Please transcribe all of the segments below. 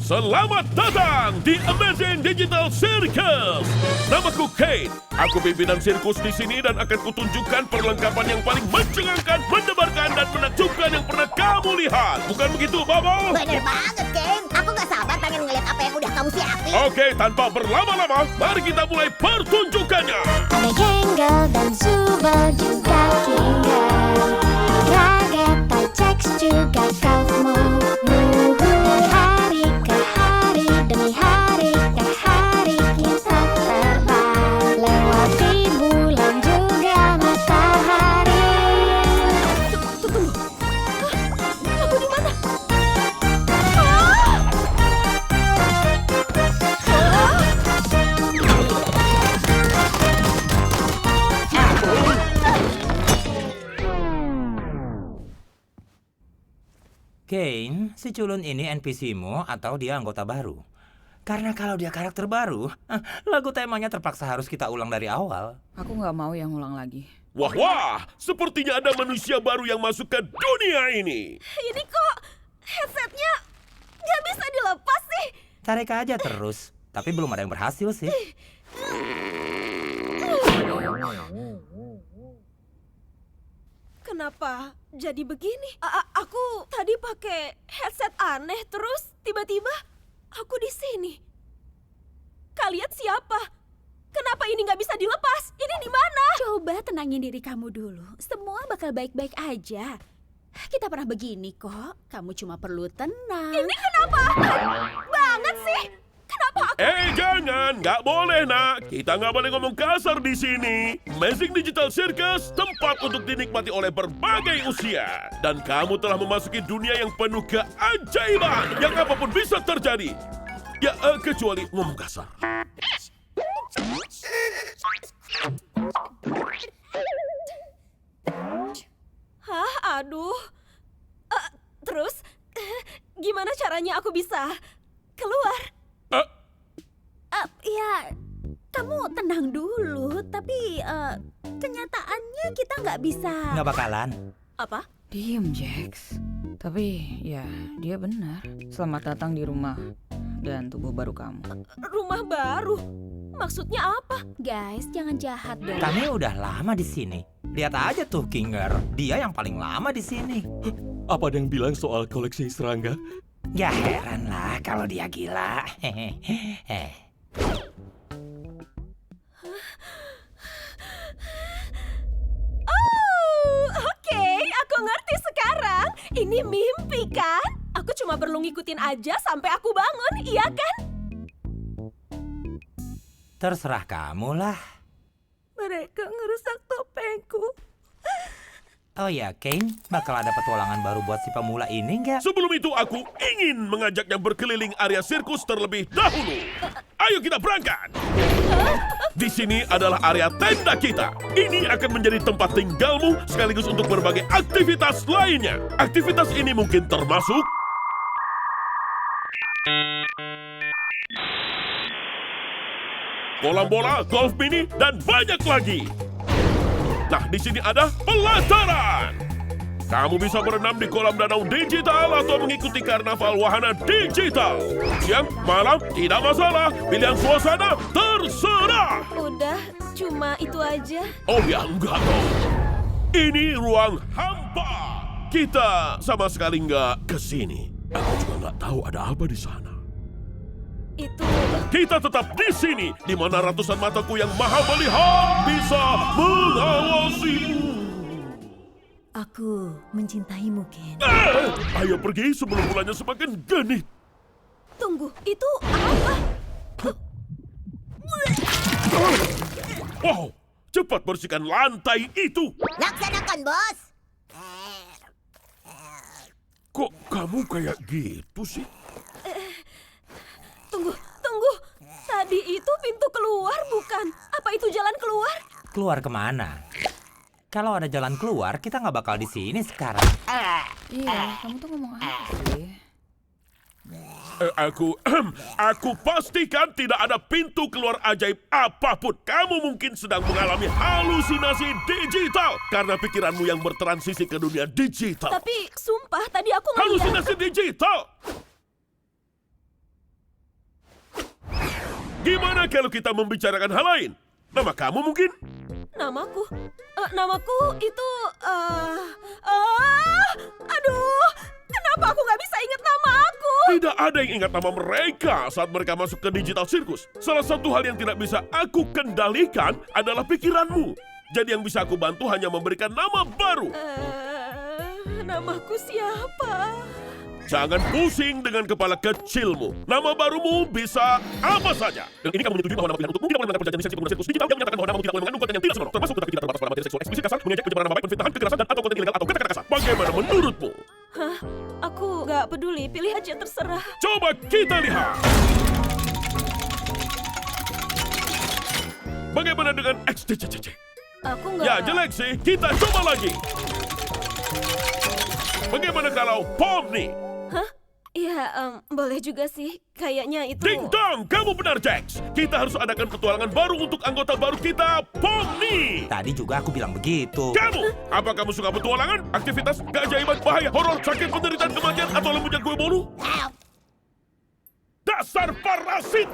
Selamat datang di Amazing Digital Circus. Namaku Kate. Aku pimpinan sirkus di sini dan akan kutunjukkan perlengkapan yang paling mencengangkan, mendebarkan, dan menakjubkan yang pernah kamu lihat. Bukan begitu, Bobo? Bener banget, Ken. Aku gak sabar pengen ngeliat apa yang udah kamu siapin. Oke, tanpa berlama-lama, mari kita mulai pertunjukannya. Ada Gangle dan Zubo juga Kingle, Ragetta, Jax juga Kaufmo. Hari ke hari demi hari ke hari kita terbang, lewati bulan juga matahari. Tunggu. Aku di mana? Kane, si culun ini NPC-mu atau dia anggota baru? Karena kalau dia karakter baru, lagu temanya terpaksa harus kita ulang dari awal. Aku nggak mau yang ulang lagi. Wah, sepertinya ada manusia baru yang masuk ke dunia ini. Ini kok headsetnya nggak bisa dilepas sih? Tarik aja terus, tapi belum ada yang berhasil sih. Kenapa jadi begini? Aku tadi pakai headset aneh terus tiba-tiba aku di sini. Kalian siapa? Kenapa ini nggak bisa dilepas? Ini di mana? Coba tenangin diri kamu dulu. Semua bakal baik-baik aja. Kita pernah begini kok. Kamu cuma perlu tenang. Ini kenapa? Banget sih. Kenapa aku? Jangan, nggak boleh nak. Kita nggak boleh ngomong kasar di sini. Amazing Digital Circus, tempat untuk dinikmati oleh berbagai usia. Dan kamu telah memasuki dunia yang penuh keajaiban. Yang apapun bisa terjadi. Ya, kecuali ngomong kasar. Hah? Aduh. Terus, gimana caranya aku bisa keluar? Ya, kamu tenang dulu. Tapi kenyataannya kita nggak bisa. Nggak bakalan. Apa? Diem, Jax. Tapi ya, dia benar. Selamat datang di rumah dan tubuh baru kamu. Rumah baru? Maksudnya apa? Guys, jangan jahat dong. Kami udah lama di sini. Lihat aja tuh Kinger, dia yang paling lama di sini. Apa ada yang bilang soal koleksi serangga? Ya heran lah kalau dia gila. Oke, aku ngerti sekarang. Ini mimpi kan? Aku cuma perlu ngikutin aja sampai aku bangun, iya kan? Terserah kamu lah. Mereka ngerusak topengku. Oh ya, Kane, bakal ada petualangan baru buat si pemula ini nggak? Sebelum itu aku ingin mengajaknya berkeliling area sirkus terlebih dahulu. Ayo kita berangkat. Di sini adalah area tenda kita. Ini akan menjadi tempat tinggalmu sekaligus untuk berbagai aktivitas lainnya. Aktivitas ini mungkin termasuk kolam bola, golf mini, dan banyak lagi. Nah, di sini ada pelataran. Kamu bisa berenang di kolam danau digital atau mengikuti karnaval wahana digital. Siang, malam, tidak masalah. Pilihan suasana terserah. Udah, cuma itu aja. Oh ya, enggak dong. Ini ruang hampa. Kita sama sekali nggak ke sini. Aku juga nggak tahu ada apa di sana. Itu Kita tetap di sini, di mana ratusan mataku yang maha melihat bisa mengawasimu. aku mencintaimu, Ken. Ayo pergi sebelum bulannya semakin genit. Tunggu, itu apa? Wow, cepat bersihkan lantai itu. Laksanakan, bos. Kok kamu kayak gitu sih? Tunggu. Tadi itu pintu keluar, bukan? Apa itu jalan keluar? Keluar kemana? Kalau ada jalan keluar, kita nggak bakal di sini sekarang. Iya, kamu tuh ngomong apa sih? Aku pastikan tidak ada pintu keluar ajaib apapun. Kamu mungkin sedang mengalami halusinasi digital karena pikiranmu yang bertransisi ke dunia digital. Tapi sumpah tadi aku ngeliat. Halusinasi digital. Gimana kalau kita membicarakan hal lain? Nama kamu mungkin? Namaku? Namaku itu... aduh, kenapa aku nggak bisa ingat nama aku? Tidak ada yang ingat nama mereka saat mereka masuk ke Digital Circus. Salah satu hal yang tidak bisa aku kendalikan adalah pikiranmu. Jadi yang bisa aku bantu hanya memberikan nama baru. Namaku siapa? Jangan pusing dengan kepala kecilmu. Nama barumu bisa apa saja. Dan ini kamu menyetujui bahwa nama pilihan untukmu tidak boleh melanggar perjanjian lisensi pengguna sirkus digital yang menyatakan bahwa namamu tidak boleh mengandung konten yang tidak senonoh, termasuk tentang tidak terbatas pada materi seksual eksplisit kasar, mengejek, pencemaran nama baik, penfitnahan, kekerasan, dan atau konten ilegal atau kata-kata kasar. Bagaimana menurutmu? Hah? Aku nggak peduli, pilih aja terserah. Coba kita lihat. Bagaimana dengan XDCCC? Aku nggak... Ya, jelek sih. Kita coba lagi. Bagaimana kalau Pomni? Hah? Ya, boleh juga sih. Kayaknya itu... Ding dong, kamu benar, Jax. Kita harus adakan petualangan baru untuk anggota baru kita, Pomni. Tadi juga aku bilang begitu. Kamu, apa kamu suka petualangan, aktivitas, keajaiban, bahaya, horor, sakit, penderitaan, kematian, atau lembutnya gue bolu? Dasar parasit!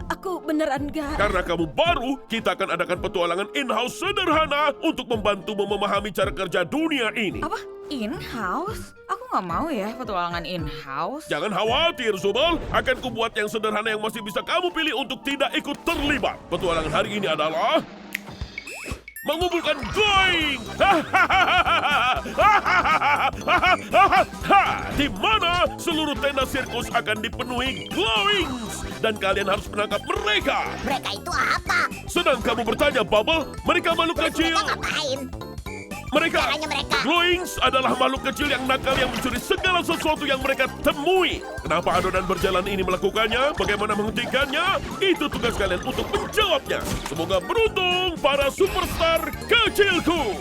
Aku beneran nggak... Karena kamu baru, kita akan adakan petualangan in-house sederhana untuk membantumu memahami cara kerja dunia ini. Apa? In-house? Aku nggak mau ya petualangan in-house. Jangan khawatir, Zubal. Akan kubuat yang sederhana yang masih bisa kamu pilih untuk tidak ikut terlibat. Petualangan hari ini adalah... mengumpulkan glowing! Di mana seluruh tenda sirkus akan dipenuhi glowings. Dan kalian harus menangkap mereka. Mereka itu apa? Sedang kamu bertanya, Bubble, mereka makhluk kecil. Mereka ngapain? Mereka, Caranya mereka. glowings adalah makhluk kecil yang nakal yang mencuri segala sesuatu yang mereka temui. Kenapa adonan berjalan ini melakukannya? Bagaimana menghentikannya? Itu tugas kalian untuk menjawabnya. Semoga beruntung para superstar kecilku.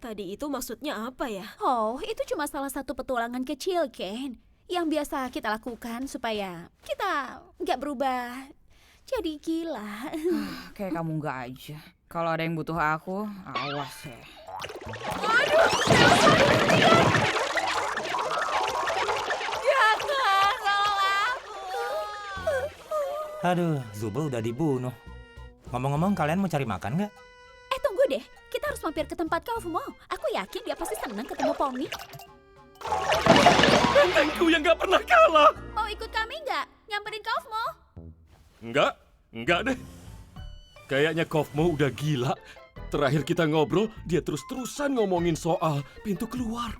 Tadi itu maksudnya apa ya? Oh, itu cuma salah satu petualangan kecil, Ken. Yang biasa kita lakukan supaya kita nggak berubah jadi gila. Kayak kamu nggak aja. Kalau ada yang butuh aku, awas ya. Aduh, Zubel udah dibunuh. Ngomong-ngomong, kalian mau cari makan nggak? Tunggu deh. Kita harus mampir ke tempat Kaufmo. Aku yakin dia pasti senang ketemu Pomni. Bentengku yang gak pernah kalah. Mau ikut kami nggak? Nyamperin Kaufmo? Enggak deh. Kayaknya Kaufmo udah gila. Terakhir kita ngobrol, dia terus-terusan ngomongin soal pintu keluar.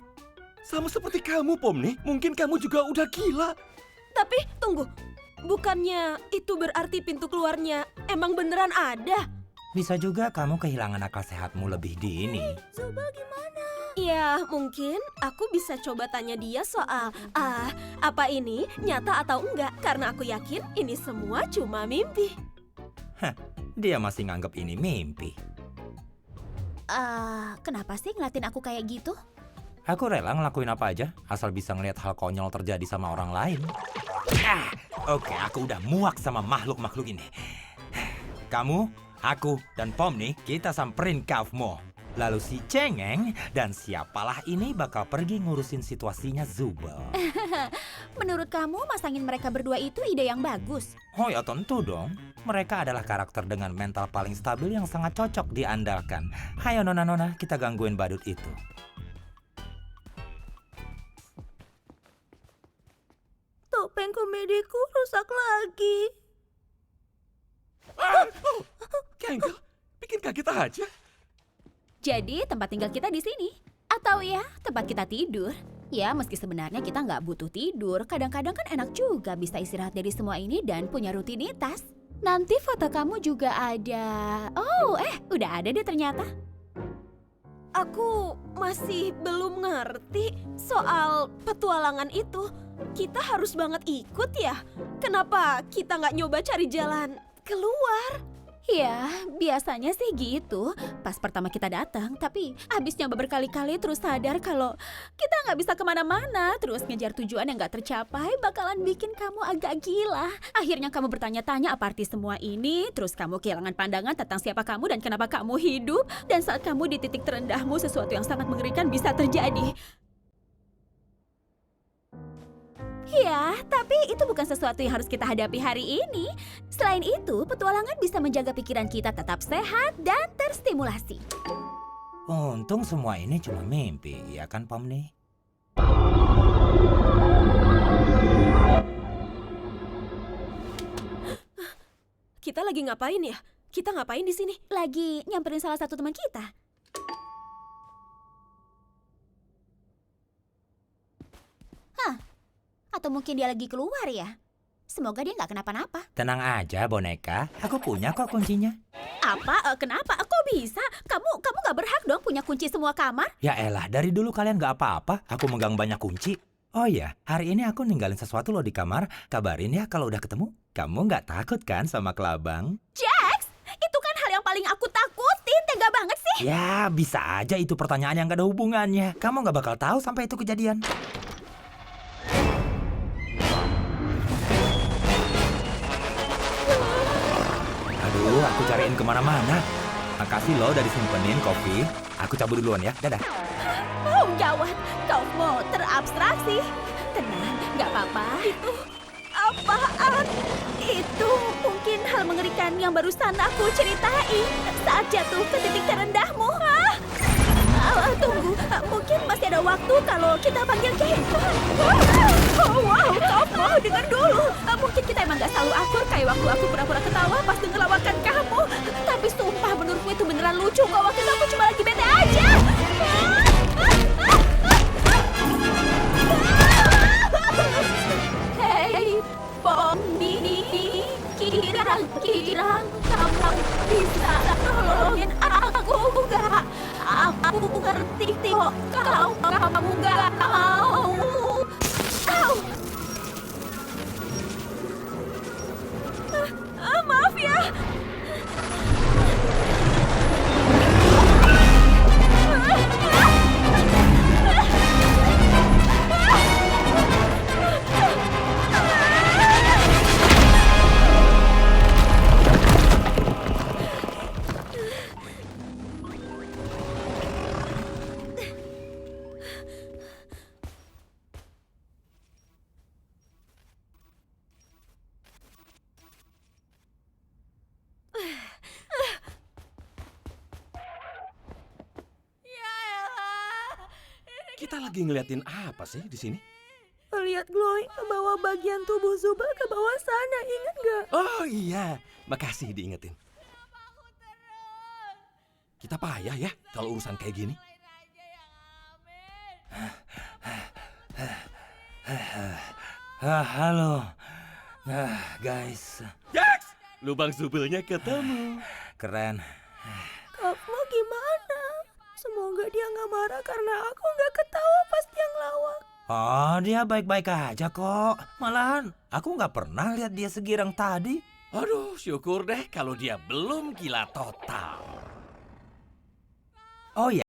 Sama seperti kamu, Pomni. Mungkin kamu juga udah gila. Tapi, tunggu. Bukannya itu berarti pintu keluarnya emang beneran ada? Bisa juga kamu kehilangan akal sehatmu lebih dini. Ya, mungkin aku bisa coba tanya dia soal, apa ini nyata atau enggak? Karena aku yakin ini semua cuma mimpi. Hah, dia masih nganggap ini mimpi. Kenapa sih ngeliatin aku kayak gitu? Aku rela ngelakuin apa aja, asal bisa ngelihat hal konyol terjadi sama orang lain. Oke, aku udah muak sama makhluk-makhluk ini. Kamu, aku, dan Pomni, kita samperin Kaufmo. Lalu si Cengeng dan siapalah ini bakal pergi ngurusin situasinya Zubel. Menurut kamu masangin mereka berdua itu ide yang bagus? Oh ya tentu dong. Mereka adalah karakter dengan mental paling stabil yang sangat cocok diandalkan. Hayo nona-nona, kita gangguin badut itu. Topeng komediku rusak lagi. Kengkel, bikin kaget aja. Jadi tempat tinggal kita di sini. Atau ya, tempat kita tidur. Ya, meski sebenarnya kita nggak butuh tidur, kadang-kadang kan enak juga bisa istirahat dari semua ini dan punya rutinitas. Nanti foto kamu juga ada. Oh, udah ada deh ternyata. Aku masih belum ngerti soal petualangan itu. Kita harus banget ikut ya? Kenapa kita nggak nyoba cari jalan keluar? Ya, biasanya sih gitu. Pas pertama kita datang, tapi abis nyoba berkali-kali terus sadar kalau kita nggak bisa kemana-mana. Terus ngejar tujuan yang nggak tercapai bakalan bikin kamu agak gila. Akhirnya kamu bertanya-tanya apa arti semua ini. Terus kamu kehilangan pandangan tentang siapa kamu dan kenapa kamu hidup. Dan saat kamu di titik terendahmu, sesuatu yang sangat mengerikan bisa terjadi. Ya, tapi itu bukan sesuatu yang harus kita hadapi hari ini. Selain itu, petualangan bisa menjaga pikiran kita tetap sehat dan terstimulasi. Untung semua ini cuma mimpi, ya kan Pomni? Kita lagi ngapain ya? Kita ngapain di sini? Lagi nyamperin salah satu teman kita. Hah? Atau mungkin dia lagi keluar ya? Semoga dia nggak kenapa-napa. Tenang aja boneka, aku punya kok kuncinya. Apa? Kenapa? Kok bisa? Kamu nggak berhak dong punya kunci semua kamar? Ya elah, dari dulu kalian nggak apa-apa, aku megang banyak kunci. Oh iya, hari ini aku ninggalin sesuatu loh di kamar. Kabarin ya kalau udah ketemu. Kamu nggak takut kan sama kelabang? Jax, itu kan hal yang paling aku takutin. Tega banget sih. Ya, bisa aja itu pertanyaan yang gak ada hubungannya. Kamu nggak bakal tahu sampai itu kejadian. Aduh, aku cariin kemana-mana. Makasih loh udah disimpenin kopi. Aku cabut duluan ya, dadah. Oh, gawat. Kau mau terabstraksi. Tenang, nggak apa-apa. Itu apaan? Itu mungkin hal mengerikan yang barusan aku ceritain saat jatuh ke titik terendahmu. Tunggu, mungkin masih ada waktu kalau kita panggil Kate. Oh, wow, kamu dengar dulu. Mungkin kita emang gak selalu akur kayak waktu aku pura-pura ketawa pas denger lawakan kamu. Tapi sumpah menurutku itu beneran lucu kok. Waktu itu aku cuma lagi bete aja. Hei, Pomni, kirang kamu bisa nolongin aku gak? Aku ngerti kok kamu gak mau. Au! Maaf ya. Kita lagi ngeliatin apa sih di sini? Lihat Gloy membawa bagian tubuh Zuba ke bawah sana, ingat nggak? Oh iya, makasih diingetin. Kita payah ya kalau urusan kayak gini. Halo. Guys. Jax! Lubang zubelnya ketemu. Keren. Kamu gimana? Semoga dia nggak marah karena aku nggak ketawa pas dia ngelawak. Oh, dia baik-baik aja kok. Malahan, aku nggak pernah lihat dia segirang tadi. Aduh, syukur deh kalau dia belum gila total. Oh ya.